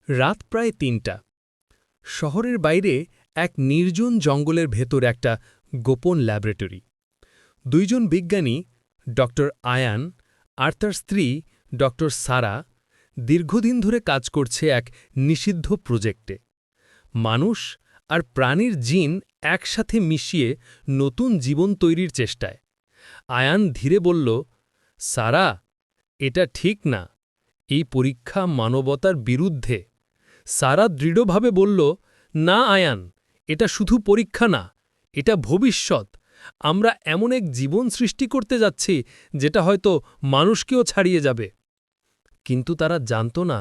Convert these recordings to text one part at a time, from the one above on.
রাত প্রায় ৩টা। শহরের বাইরে এক নির্জন জঙ্গলের ভেতর একটা গোপন ল্যাবরেটরি। দুইজন বিজ্ঞানী ড আয়ান আর তার স্ত্রী ড সারা দীর্ঘদিন ধরে কাজ করছে এক নিষিদ্ধ প্রজেক্টে। মানুষ আর প্রাণীর জিন একসাথে মিশিয়ে নতুন জীবন তৈরির চেষ্টায়। আয়ান ধীরে বলল, সারা, এটা ঠিক না, এই পরীক্ষা মানবতার বিরুদ্ধে। সারা দৃঢ়ভাবে বলল, না আয়ান, এটা শুধু পরীক্ষা না, এটা ভবিষ্যৎ। আমরা এমন এক জীবন সৃষ্টি করতে যাচ্ছি যেটা হয়তো মানুষকেও ছাড়িয়ে যাবে। কিন্তু তারা জানত না,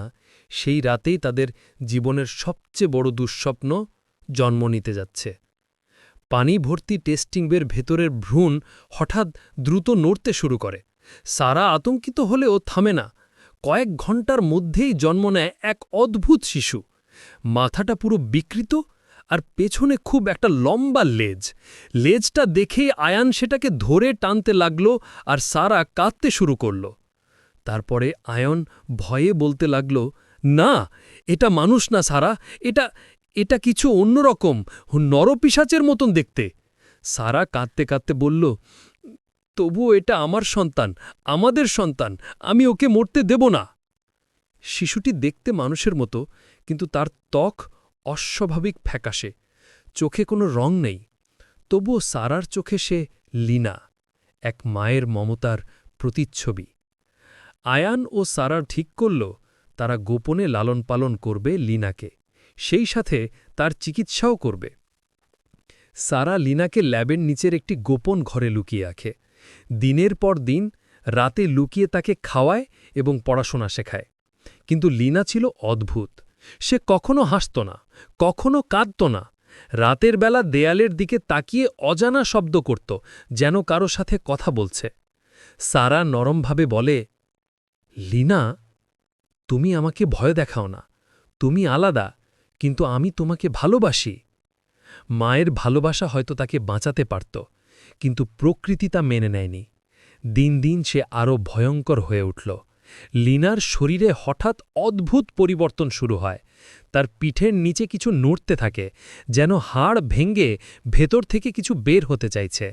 সেই রাতেই তাদের জীবনের সবচেয়ে বড় দুঃস্বপ্ন জন্ম নিতে যাচ্ছে। পানি ভর্তি টেস্টিংয়ের ভেতরের ভ্রূণ হঠাৎ দ্রুত নড়তে শুরু করে। সারা আতঙ্কিত হলেও থামে না। কয়েক ঘন্টার মধ্যেই জন্ম নেয় এক অদ্ভুত শিশু। মাথাটা পুরো বিকৃত আর পেছনে খুব একটা লম্বা লেজ। লেজটা দেখেই আয়ান সেটাকে ধরে টানতে লাগল আর সারা কাঁদতে শুরু করল। তারপরে আয়ন ভয়ে বলতে লাগল, না, এটা মানুষ না সারা, এটা এটা কিছু অন্যরকম, নরপিশাচের মতন দেখতে। সারা কাঁদতে কাঁদতে বলল, তবুও এটা আমার সন্তান, আমাদের সন্তান, আমি ওকে মরতে দেব না। শিশুটি দেখতে মানুষের মতো, কিন্তু তার ত্বক অস্বাভাবিক ফ্যাকাশে, চোখে কোনো রং নেই। তবুও সারার চোখে সে লীনা, এক মায়ের মমতার প্রতিচ্ছবি। আয়ান ও সারা ঠিক করল, তারা গোপনে লালন পালন করবে লীনাকে, সেই সাথে তার চিকিৎসাও করবে। সারা লীনাকে ল্যাবের নিচের একটি গোপন ঘরে লুকিয়ে রাখে। দিনের পর দিন রাতে লুকিয়ে তাকে খাওয়ায় এবং পড়াশোনা শেখায়। কিন্তু লীনা ছিল অদ্ভুত। সে কখনো হাসত না, কখনো কাঁদত না। রাতের বেলা দেয়ালের দিকে তাকিয়ে অজানা শব্দ করত, যেন কারো সাথে কথা বলছে। সারা নরমভাবে বলে, লীনা, তুমি আমাকে ভয় দেখাও না, তুমি আলাদা, কিন্তু আমি তোমাকে ভালোবাসি। মায়ের ভালোবাসা হয়তো তাকে বাঁচাতে পারত, কিন্তু প্রকৃতি তা মেনে নেয়নি। দিন দিন সে আরও ভয়ঙ্কর হয়ে উঠল। লীনার শরীরে হঠাৎ অদ্ভুত পরিবর্তন শুরু হয়। তার পিঠের নিচে কিছু নড়তে থাকে, যেন হাড় ভেঙে ভেতর থেকে কিছু বের হতে চাইছে।